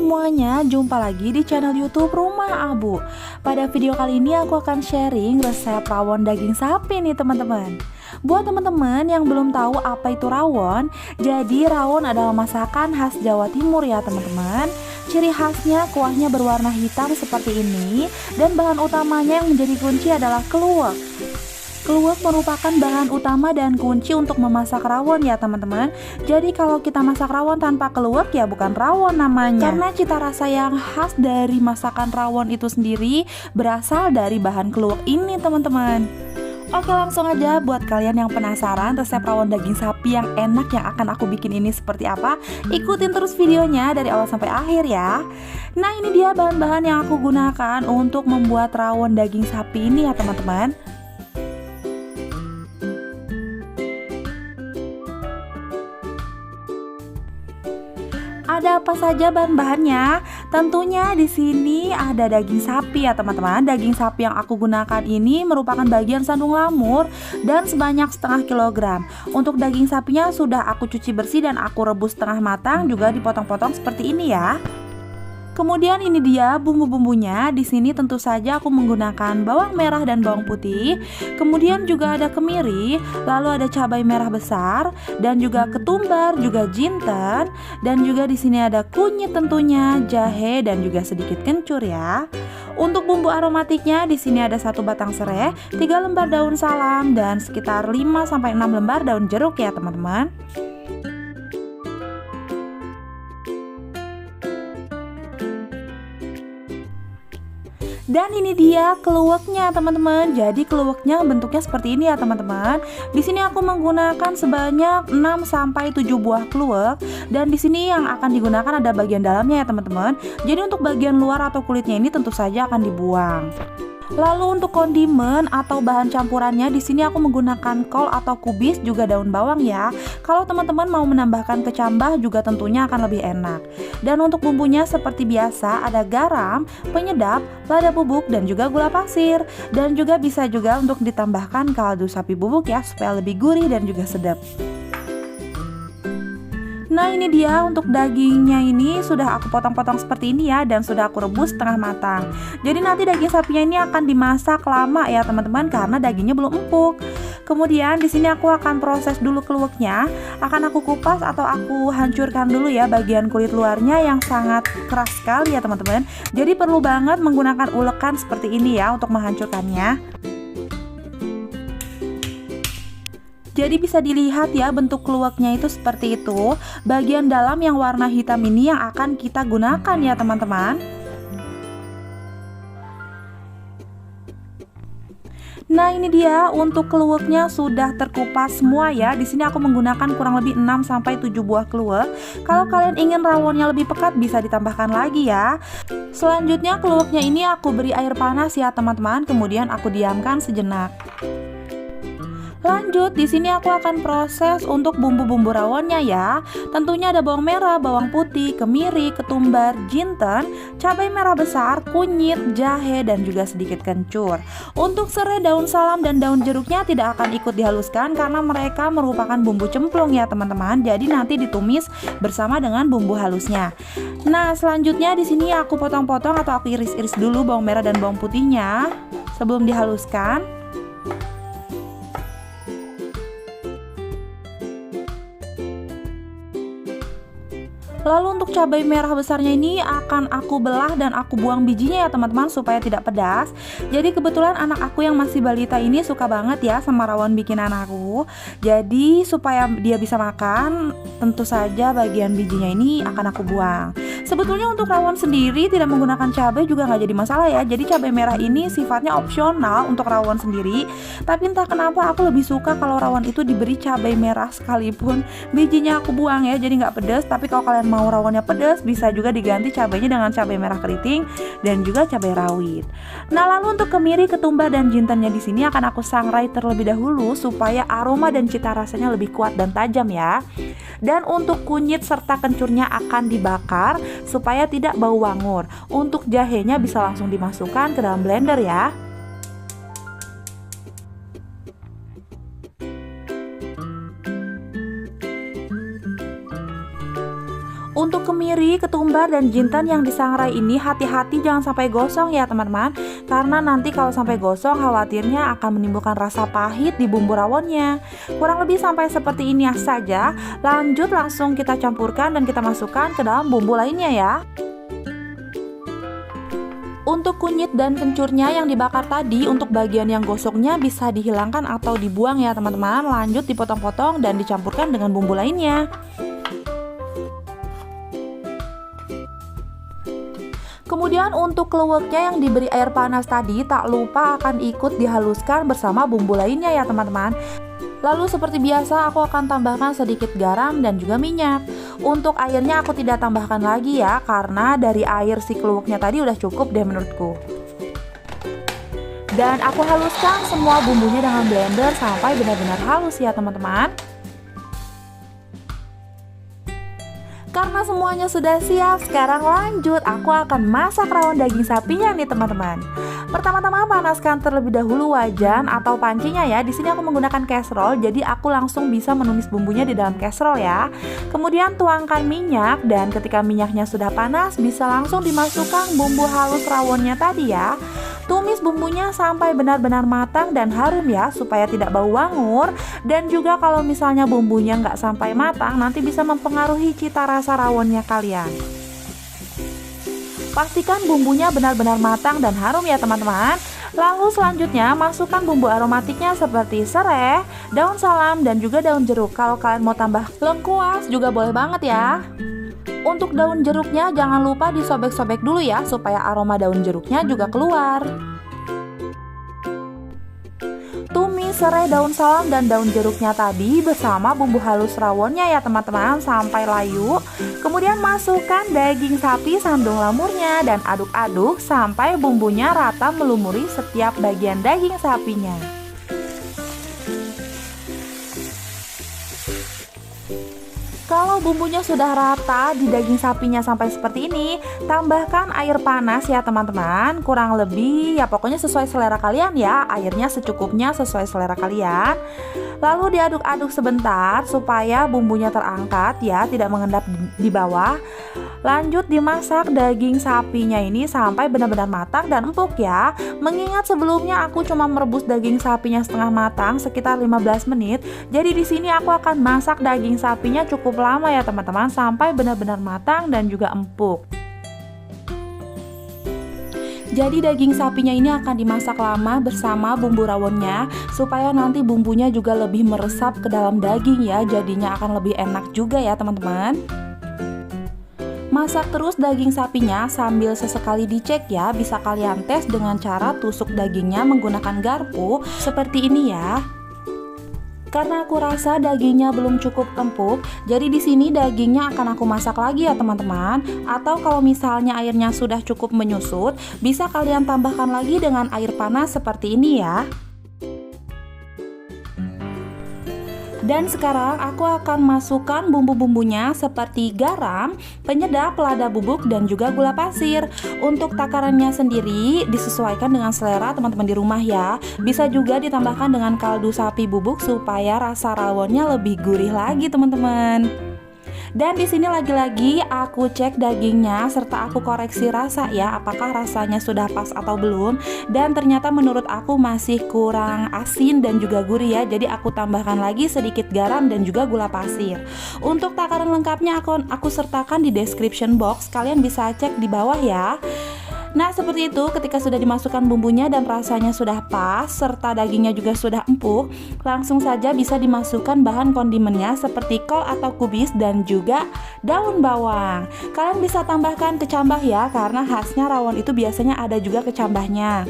semuanya, jumpa lagi di channel YouTube Rumah Abu. Pada video kali ini aku akan sharing resep rawon daging sapi nih teman-teman. Buat teman-teman yang belum tahu apa itu rawon, jadi rawon adalah masakan khas Jawa Timur ya teman-teman. Ciri khasnya kuahnya berwarna hitam seperti ini, dan bahan utamanya yang menjadi kunci adalah keluak. Keluak merupakan bahan utama dan kunci untuk memasak rawon ya teman-teman. Jadi kalau kita masak rawon tanpa keluak ya bukan rawon namanya. Karena cita rasa yang khas dari masakan rawon itu sendiri berasal dari bahan keluak ini teman-teman. Oke, langsung aja buat kalian yang penasaran resep rawon daging sapi yang enak yang akan aku bikin ini seperti apa, ikutin terus videonya dari awal sampai akhir ya. Nah, ini dia bahan-bahan yang aku gunakan untuk membuat rawon daging sapi ini ya teman-teman. Ada apa saja bahan-bahannya? Tentunya di sini ada daging sapi ya teman-teman. Daging sapi yang aku gunakan ini merupakan bagian sandung lamur dan sebanyak setengah kilogram. Untuk daging sapinya sudah aku cuci bersih dan aku rebus setengah matang, juga dipotong-potong seperti ini ya. Kemudian ini dia bumbu-bumbunya. Di sini tentu saja aku menggunakan bawang merah dan bawang putih. Kemudian juga ada kemiri, lalu ada cabai merah besar dan juga ketumbar, juga jinten, dan juga di sini ada kunyit tentunya, jahe dan juga sedikit kencur ya. Untuk bumbu aromatiknya di sini ada 1 batang serai, 3 lembar daun salam dan sekitar 5 sampai 6 lembar daun jeruk ya teman-teman. Dan ini dia keluaknya teman-teman. Jadi keluaknya bentuknya seperti ini ya teman-teman. Di sini aku menggunakan sebanyak 6 sampai 7 buah keluak, dan di sini yang akan digunakan ada bagian dalamnya ya teman-teman. Jadi untuk bagian luar atau kulitnya ini tentu saja akan dibuang. Lalu untuk kondimen atau bahan campurannya di sini aku menggunakan kol atau kubis, juga daun bawang ya. Kalau teman-teman mau menambahkan kecambah juga tentunya akan lebih enak. Dan untuk bumbunya seperti biasa ada garam, penyedap, lada bubuk dan juga gula pasir. Dan juga bisa juga untuk ditambahkan kaldu sapi bubuk ya supaya lebih gurih dan juga sedap. Nah, ini dia untuk dagingnya, ini sudah aku potong-potong seperti ini ya, dan sudah aku rebus setengah matang. Jadi nanti daging sapinya ini akan dimasak lama ya teman-teman karena dagingnya belum empuk. Kemudian di sini aku akan proses dulu keluaknya. Akan aku kupas atau aku hancurkan dulu ya bagian kulit luarnya yang sangat keras sekali ya teman-teman. Jadi perlu banget menggunakan ulekan seperti ini ya untuk menghancurkannya. Jadi bisa dilihat ya bentuk keluaknya itu seperti itu. Bagian dalam yang warna hitam ini yang akan kita gunakan ya teman-teman. Nah, ini dia untuk keluaknya sudah terkupas semua ya. Di sini aku menggunakan kurang lebih 6 sampai 7 buah keluak. Kalau kalian ingin rawonnya lebih pekat bisa ditambahkan lagi ya. Selanjutnya keluaknya ini aku beri air panas ya teman-teman. Kemudian aku diamkan sejenak. Lanjut, di sini aku akan proses untuk bumbu-bumbu rawonnya ya. Tentunya ada bawang merah, bawang putih, kemiri, ketumbar, jinten, cabai merah besar, kunyit, jahe dan juga sedikit kencur. Untuk serai, daun salam dan daun jeruknya tidak akan ikut dihaluskan karena mereka merupakan bumbu cemplung ya teman-teman. Jadi nanti ditumis bersama dengan bumbu halusnya. Nah, selanjutnya di sini aku potong-potong atau aku iris-iris dulu bawang merah dan bawang putihnya sebelum dihaluskan. Lalu untuk cabai merah besarnya ini akan aku belah dan aku buang bijinya ya teman-teman supaya tidak pedas. Jadi kebetulan anak aku yang masih balita ini suka banget ya sama rawon bikinan aku. Jadi supaya dia bisa makan, tentu saja bagian bijinya ini akan aku buang. Sebetulnya untuk rawon sendiri tidak menggunakan cabai juga nggak jadi masalah ya. Jadi cabai merah ini sifatnya opsional untuk rawon sendiri. Tapi entah kenapa aku lebih suka kalau rawon itu diberi cabai merah sekalipun bijinya aku buang ya. Jadi nggak pedas. Tapi kalau kalian mau rawonnya pedas bisa juga diganti cabainya dengan cabai merah keriting dan juga cabai rawit. Nah, lalu untuk kemiri, ketumbar dan jintennya di sini akan aku sangrai terlebih dahulu supaya aroma dan cita rasanya lebih kuat dan tajam ya. Dan untuk kunyit serta kencurnya akan dibakar supaya tidak bau wangur. Untuk jahenya bisa langsung dimasukkan ke dalam blender ya. Untuk kemiri, ketumbar, dan jinten yang disangrai ini hati-hati jangan sampai gosong ya teman-teman. Karena nanti kalau sampai gosong khawatirnya akan menimbulkan rasa pahit di bumbu rawonnya. Kurang lebih sampai seperti ini saja. Lanjut langsung kita campurkan dan kita masukkan ke dalam bumbu lainnya ya. Untuk kunyit dan kencurnya yang dibakar tadi, untuk bagian yang gosongnya bisa dihilangkan atau dibuang ya teman-teman. Lanjut dipotong-potong dan dicampurkan dengan bumbu lainnya. Kemudian untuk keluaknya yang diberi air panas tadi, tak lupa akan ikut dihaluskan bersama bumbu lainnya ya teman-teman. Lalu seperti biasa aku akan tambahkan sedikit garam dan juga minyak. Untuk airnya aku tidak tambahkan lagi ya, karena dari air si keluaknya tadi udah cukup deh menurutku. Dan aku haluskan semua bumbunya dengan blender sampai benar-benar halus ya teman-teman. Karena semuanya sudah siap, sekarang lanjut aku akan masak rawon daging sapinya nih teman-teman. Pertama-tama panaskan terlebih dahulu wajan atau pancinya ya. Di sini aku menggunakan casserole, jadi aku langsung bisa menumis bumbunya di dalam casserole ya. Kemudian tuangkan minyak dan ketika minyaknya sudah panas bisa langsung dimasukkan bumbu halus rawonnya tadi ya. Tumis bumbunya sampai benar-benar matang dan harum ya, supaya tidak bau wangur. Dan juga kalau misalnya bumbunya nggak sampai matang, nanti bisa mempengaruhi cita rasa rawonnya kalian. Pastikan bumbunya benar-benar matang dan harum ya teman-teman. Lalu selanjutnya masukkan bumbu aromatiknya seperti serai, daun salam, dan juga daun jeruk. Kalau kalian mau tambah lengkuas juga boleh banget ya. Untuk daun jeruknya jangan lupa disobek-sobek dulu ya, supaya aroma daun jeruknya juga keluar. Tumis serai, daun salam, dan daun jeruknya tadi bersama bumbu halus rawonnya ya teman-teman sampai layu. Kemudian masukkan daging sapi sandung lamurnya dan aduk-aduk sampai bumbunya rata melumuri setiap bagian daging sapinya. Kalau bumbunya sudah rata di daging sapinya sampai seperti ini, tambahkan air panas ya teman-teman. Kurang lebih ya pokoknya sesuai selera kalian ya. Airnya secukupnya sesuai selera kalian. Lalu diaduk-aduk sebentar supaya bumbunya terangkat ya, tidak mengendap di bawah. Lanjut dimasak daging sapinya ini sampai benar-benar matang dan empuk ya. Mengingat sebelumnya aku cuma merebus daging sapinya setengah matang sekitar 15 menit. Jadi di sini aku akan masak daging sapinya cukup lama ya teman-teman, sampai benar-benar matang dan juga empuk. Jadi daging sapinya ini akan dimasak lama bersama bumbu rawonnya, supaya nanti bumbunya juga lebih meresap ke dalam daging ya. Jadinya akan lebih enak juga ya teman-teman. Masak terus daging sapinya sambil sesekali dicek ya. Bisa kalian tes dengan cara tusuk dagingnya menggunakan garpu seperti ini ya. Karena aku rasa dagingnya belum cukup empuk, jadi di sini dagingnya akan aku masak lagi ya teman-teman. Atau kalau misalnya airnya sudah cukup menyusut, bisa kalian tambahkan lagi dengan air panas seperti ini ya. Dan sekarang aku akan masukkan bumbu-bumbunya seperti garam, penyedap, lada bubuk, dan juga gula pasir. Untuk takarannya sendiri disesuaikan dengan selera teman-teman di rumah ya. Bisa juga ditambahkan dengan kaldu sapi bubuk supaya rasa rawonnya lebih gurih lagi teman-teman. Dan di sini lagi-lagi aku cek dagingnya serta aku koreksi rasa ya, apakah rasanya sudah pas atau belum. Dan ternyata menurut aku masih kurang asin dan juga gurih ya. Jadi aku tambahkan lagi sedikit garam dan juga gula pasir. Untuk takaran lengkapnya aku sertakan di description box, kalian bisa cek di bawah ya. Nah seperti itu, ketika sudah dimasukkan bumbunya dan rasanya sudah pas serta dagingnya juga sudah empuk, langsung saja bisa dimasukkan bahan kondimennya seperti kol atau kubis dan juga daun bawang. Kalian bisa tambahkan kecambah ya, karena khasnya rawon itu biasanya ada juga kecambahnya.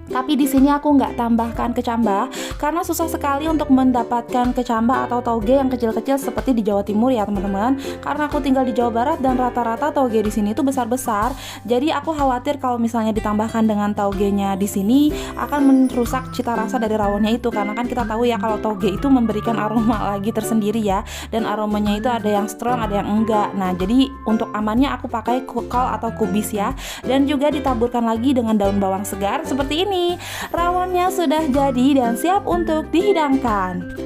Tapi di sini aku nggak tambahkan kecambah karena susah sekali untuk mendapatkan kecambah atau toge yang kecil-kecil seperti di Jawa Timur ya teman-teman. Karena aku tinggal di Jawa Barat dan rata-rata toge di sini itu besar-besar. Jadi aku khawatir kalau misalnya ditambahkan dengan togenya di sini akan merusak cita rasa dari rawonnya itu. Karena kan kita tahu ya kalau toge itu memberikan aroma lagi tersendiri ya. Dan aromanya itu ada yang strong, ada yang enggak. Nah jadi untuk amannya aku pakai kol atau kubis ya. Dan juga ditaburkan lagi dengan daun bawang segar seperti ini. Rawonnya sudah jadi dan siap untuk dihidangkan.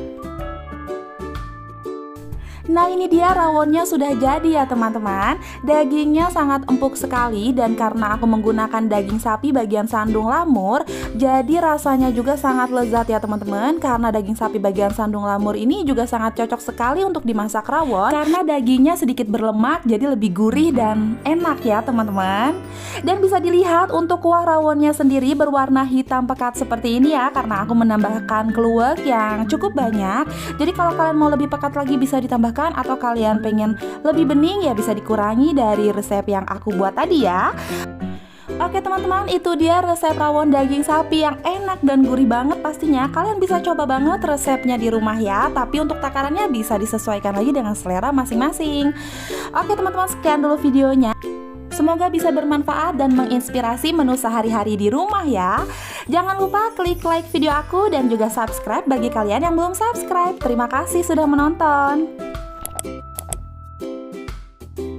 Nah ini dia rawonnya sudah jadi ya teman-teman. Dagingnya sangat empuk sekali dan karena aku menggunakan daging sapi bagian sandung lamur, jadi rasanya juga sangat lezat ya teman-teman. Karena daging sapi bagian sandung lamur ini juga sangat cocok sekali untuk dimasak rawon, karena dagingnya sedikit berlemak jadi lebih gurih dan enak ya teman-teman. Dan bisa dilihat untuk kuah rawonnya sendiri berwarna hitam pekat seperti ini ya, karena aku menambahkan keluak yang cukup banyak. Jadi kalau kalian mau lebih pekat lagi bisa ditambahkan, atau kalian pengen lebih bening ya bisa dikurangi dari resep yang aku buat tadi ya. Oke teman-teman, itu dia resep rawon daging sapi yang enak dan gurih banget pastinya. Kalian bisa coba banget resepnya di rumah ya, tapi untuk takarannya bisa disesuaikan lagi dengan selera masing-masing. Oke teman-teman, sekian dulu videonya. Semoga bisa bermanfaat dan menginspirasi menu sehari-hari di rumah ya. Jangan lupa klik like video aku dan juga subscribe bagi kalian yang belum subscribe. Terima kasih sudah menonton.